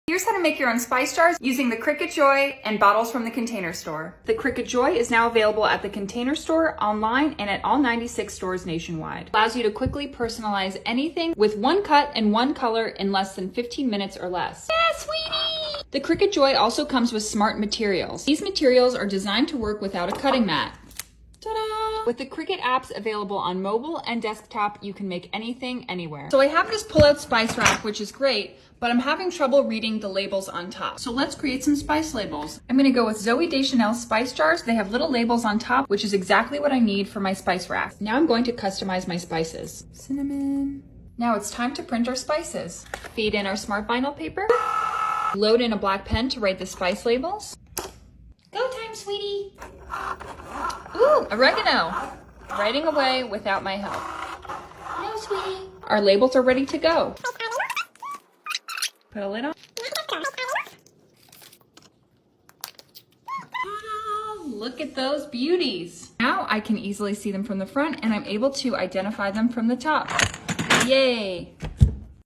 Here's how to make your own spice jars using the Cricut Joy and bottles from the Container Store. The Cricut Joy is now available at the Container Store, online, and at all 96 stores nationwide. It allows you to quickly personalize anything with one cut and one color in less than 15 minutes or less. Yeah, sweetie! The Cricut Joy also comes with smart materials. These materials are designed to work without a cutting mat. Ta-da! With the Cricut apps available on mobile and desktop, you can make anything, anywhere. So I have this pull-out spice rack, which is great, but I'm having trouble reading the labels on top. So let's create some spice labels. I'm gonna go with Zooey Deschanel spice jars. They have little labels on top, which is exactly what I need for my spice rack. Now I'm going to customize my spices. Cinnamon. Now it's time to print our spices. Feed in our smart vinyl paper. Load in a black pen to write the spice labels. Go time, sweetie. Ooh, oregano. Writing away without my help. No, sweetie. Our labels are ready to go. Put a lid on. Oh, look at those beauties. Now I can easily see them from the front and I'm able to identify them from the top. Yay.